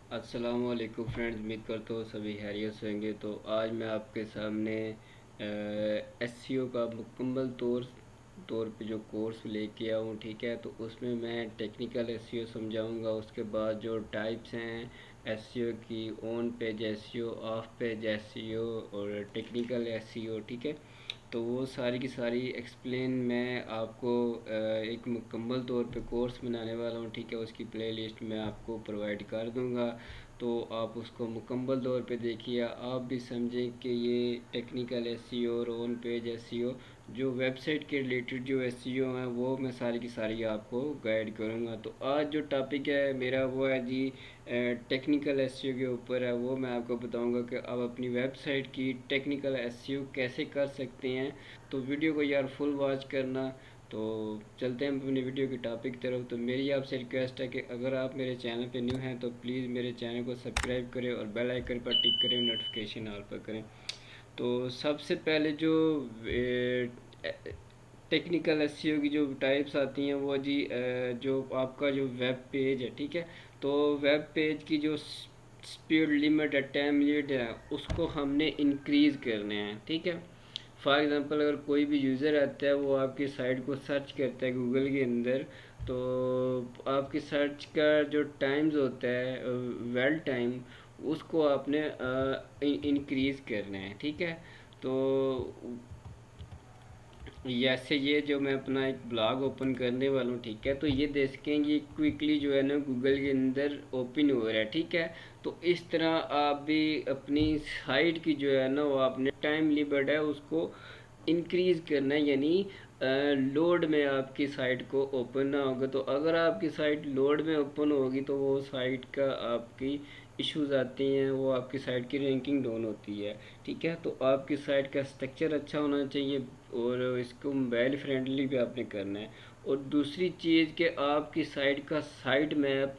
अस्सलामुअलैकुम फ्रेंड्स, उम्मीद करता हूँ सभी खैरियत से होंगे। तो आज मैं आपके सामने एसईओ का मुकम्मल तौर पे जो कोर्स लेके आया हूँ, ठीक है। तो उसमें मैं टेक्निकल एसईओ समझाऊंगा। उसके बाद जो टाइप्स हैं एसईओ की, on page SEO, of page SEO और टेक्निकल एसईओ, ठीक है। तो वो सारी की सारी एक्सप्लेन मैं आपको एक मुकम्मल तौर पे कोर्स बनाने वाला हूँ, ठीक है। उसकी प्लेलिस्ट मैं आपको प्रोवाइड कर दूँगा। तो आप उसको मुकम्मल तौर पे देखिए, आप भी समझें कि ये टेक्निकल एसईओ और ऑन पेज एसईओ जो वेबसाइट के रिलेटेड जो एसईओ हैं वो मैं सारी की सारी आपको गाइड करूँगा। तो आज जो टॉपिक है मेरा वो है जी टेक्निकल एसईओ के ऊपर है। वो मैं आपको बताऊंगा कि आप अपनी वेबसाइट की टेक्निकल एसईओ कैसे कर सकते हैं। तो वीडियो को यार फुल वॉच करना। तो चलते हैं अपनी वीडियो की टॉपिक की तरफ। तो मेरी आपसे रिक्वेस्ट है कि अगर आप मेरे चैनल पे न्यू हैं तो प्लीज़ मेरे चैनल को सब्सक्राइब करें और बेल आइकन पर टिक करें, नोटिफिकेशन ऑल पर करें। तो सबसे पहले जो टेक्निकल एसईओ की जो टाइप्स आती हैं वो जी जो आपका जो वेब पेज है, ठीक है। तो वेब पेज की जो स्पीड लिमिट है, टाइम लिमिट है, उसको हमने इंक्रीज़ करना है, ठीक है। फॉर एग्ज़ाम्पल अगर कोई भी यूज़र आता है, वो आपकी साइट को सर्च करता है गूगल के अंदर, तो आपकी सर्च का जो टाइम्स होता है, वेल टाइम, उसको आपने इंक्रीज़ करना है, ठीक है। तो जैसे ये जो मैं अपना एक ब्लॉग ओपन करने वाला हूँ, ठीक है। तो ये देखें, ये क्विकली जो है ना गूगल के अंदर ओपन हो रहा है, ठीक है। तो इस तरह आप भी अपनी साइट की जो है ना वो आपने टाइम लिमिट है उसको इंक्रीज़ करना है, यानी लोड में आपकी साइट को ओपन ना होगा। तो अगर आपकी साइट लोड में ओपन होगी तो वो साइट का आपकी इश्यूज आती हैं, वो आपकी साइट की रैंकिंग डाउन होती है, ठीक है। तो आपकी साइट का स्ट्रक्चर अच्छा होना चाहिए और इसको मोबाइल फ्रेंडली भी आपने करना है। और दूसरी चीज़ कि आपकी साइट का साइट मैप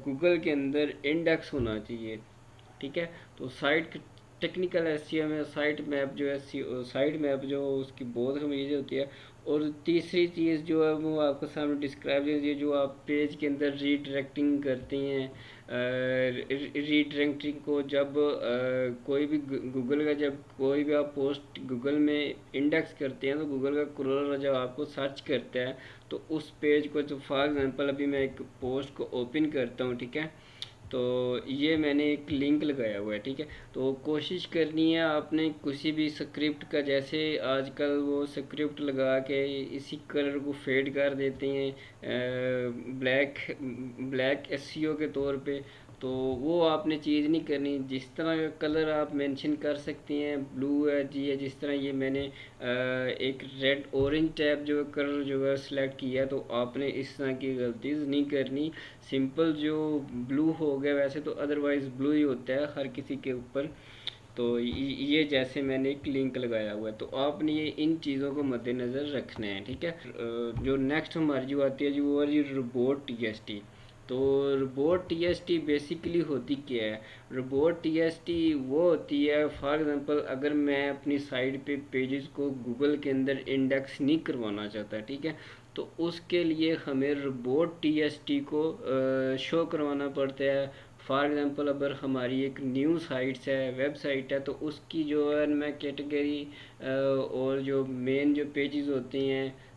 गूगल के अंदर इंडेक्स होना चाहिए, ठीक है। तो साइट टेक्निकल एसईओ में साइट मैप जो है, साइट मैप जो उसकी बहुत हमें चीज़ होती है। और तीसरी चीज़ जो है वो आपको सामने डिस्क्राइब है, जो आप पेज के अंदर रीडायरेक्टिंग करते हैं। रीडायरेक्टिंग को जब कोई भी गूगल का, जब कोई भी आप पोस्ट गूगल में इंडेक्स करते हैं तो गूगल का क्रॉलर जब आपको सर्च करता है तो उस पेज को, जो फॉर एग्जांपल अभी मैं एक पोस्ट को ओपन करता हूँ, ठीक है। तो ये मैंने एक लिंक लगाया हुआ है, ठीक है। तो कोशिश करनी है आपने किसी भी स्क्रिप्ट का, जैसे आजकल वो स्क्रिप्ट लगा के इसी कलर को फेड कर देते हैं ब्लैक ब्लैक एसईओ के तौर पे। तो वो आपने चीज़ नहीं करनी। जिस तरह का कलर आप मेंशन कर सकती हैं, ब्लू है जी है, जिस तरह ये मैंने एक रेड ऑरेंज टाइप जो कलर जो है सिलेक्ट किया, तो आपने इस तरह की गलतीज नहीं करनी। सिंपल जो ब्लू हो गया, वैसे तो अदरवाइज़ ब्लू ही होता है हर किसी के ऊपर। तो ये जैसे मैंने एक लिंक लगाया हुआ है, तो आपने ये इन चीज़ों को मद्देनज़र रखना है, ठीक है। जो नेक्स्ट हमारी जो आती है जी वो है जी रोबोट टीएसटी। तो रोबोट टीएसटी बेसिकली होती क्या है? रोबोट टीएसटी वो होती है, फॉर एग्जांपल अगर मैं अपनी साइट पे पेजेस को गूगल के अंदर इंडेक्स नहीं करवाना चाहता, ठीक है। तो उसके लिए हमें रोबोट टीएसटी को शो करवाना पड़ता है। फॉर एग्ज़ाम्पल अगर हमारी एक न्यू साइट्स है, वेबसाइट है, तो उसकी जो है मैं कैटेगरी और जो मेन जो पेजेस होते हैं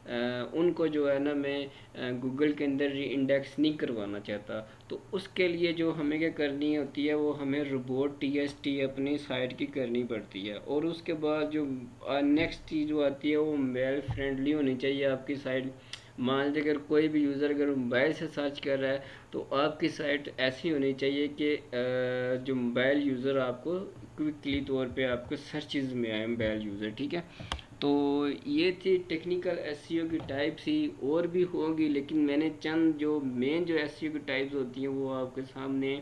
उनको जो है ना मैं गूगल के अंदर री इंडेक्स नहीं करवाना चाहता। तो उसके लिए जो हमें क्या करनी होती है, वो हमें रोबोट टीएसटी अपनी साइट की करनी पड़ती है। और उसके बाद जो नेक्स्ट चीज़ जो आती है वो मोबाइल फ्रेंडली होनी चाहिए आपकी साइट। मान लीजिए अगर कोई भी यूज़र अगर मोबाइल से सर्च कर रहा है तो आपकी साइट ऐसी होनी चाहिए कि जो मोबाइल यूज़र आपको क्विकली तौर पे आपको सर्चेज में आए मोबाइल यूज़र, ठीक है। तो ये थी टेक्निकल एसईओ की टाइप्स ही, और भी होगी लेकिन मैंने चंद जो मेन जो एसईओ की टाइप्स होती हैं वो आपके सामने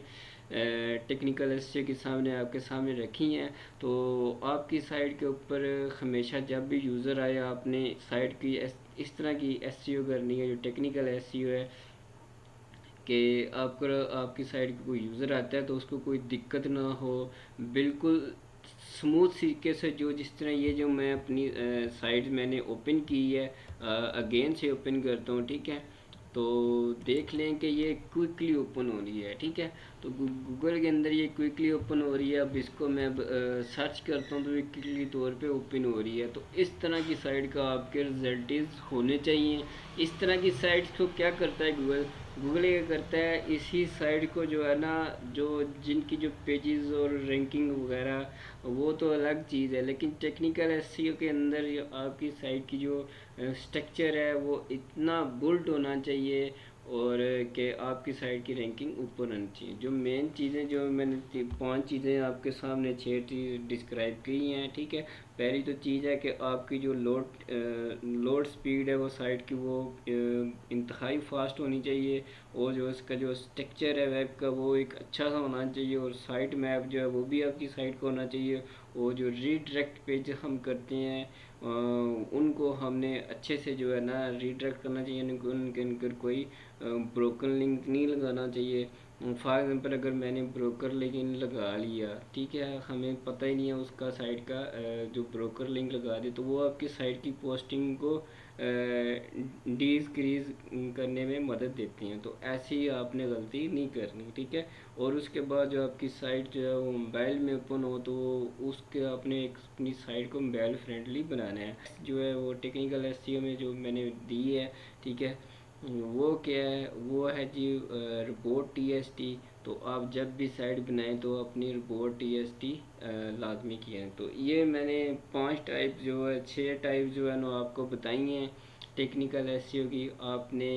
टेक्निकल एसईओ के सामने आपके सामने रखी हैं। तो आपकी साइट के ऊपर हमेशा जब भी यूज़र आए आपने साइट की इस तरह की एसईओ करनी है, जो टेक्निकल एसईओ है, कि आपको आपकी साइट पे कोई यूज़र आता है तो उसको कोई दिक्कत ना हो, बिल्कुल स्मूथ तरीके से, जो जिस तरह ये जो मैं अपनी साइट मैंने ओपन की है, अगेन से ओपन करता हूँ, ठीक है। तो देख लें कि ये क्विकली ओपन हो रही है, ठीक है। तो गूगल के अंदर ये क्विकली ओपन हो रही है। अब इसको मैं सर्च करता हूँ तो ये क्विकली तौर पे ओपन हो रही है। तो इस तरह की साइट का आपके रिजल्ट होने चाहिए। इस तरह की साइट्स को क्या करता है गूगल, गूगल ये करता है इसी साइट को जो है ना, जो जिनकी जो पेजेस और रैंकिंग वगैरह वो तो अलग चीज़ है, लेकिन टेक्निकल एसईओ के अंदर आपकी साइट की जो स्ट्रक्चर है वो इतना बुल्ट होना चाहिए, और कि आपकी साइट की रैंकिंग ऊपर आनी चाहिए। जो मेन चीज़ें जो मैंने 5 चीज़ें आपके सामने 6 चीज़ डिस्क्राइब की हैं, ठीक है। पहली तो चीज़ है कि आपकी जो लोड स्पीड है वो साइट की वो इंतहाई फास्ट होनी चाहिए, और जो इसका जो स्ट्रक्चर है वेब का वो एक अच्छा सा होना चाहिए, और साइट मैप जो है वो भी आपकी साइट को होना चाहिए। और जो रीडायरेक्ट पेज हम करते हैं उनको हमने अच्छे से जो है ना रीडायरेक्ट करना चाहिए, उनके अंदर कोई ब्रोकन लिंक नहीं लगाना चाहिए। फॉर एग्जांपल अगर मैंने ब्रोकर लिंक लगा लिया, ठीक है, हमें पता ही नहीं है उसका साइट का जो ब्रोकर लिंक लगा दे तो वो आपकी साइट की पोस्टिंग को डिक्रीज करने में मदद देती हैं। तो ऐसी आपने गलती नहीं करनी, ठीक है। और उसके बाद जो आपकी साइट जो है वो मोबाइल में ओपन हो तो उसके आपने अपनी साइट को मोबाइल फ्रेंडली बनाना है। जो है वो टेक्निकल एसईओ में जो मैंने दी है, ठीक है, वो क्या है, वो है जी रिपोर्ट टीएसटी। तो आप जब भी साइट बनाएं तो अपनी रिपोर्ट टीएसटी लाजमी किया है। तो ये मैंने 5 टाइप जो है 6 टाइप जो है ना आपको बताई हैं टेक्निकल एसईओ की। आपने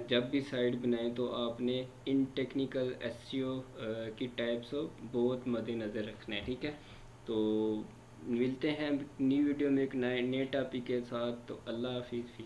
जब भी साइट बनाए तो आपने इन टेक्निकल एसईओ की टाइप्स को बहुत मद्देनज़र रखना है, ठीक है। तो मिलते हैं न्यू वीडियो में एक नए नए टॉपिक के साथ। तो अल्लाह हाफिज़।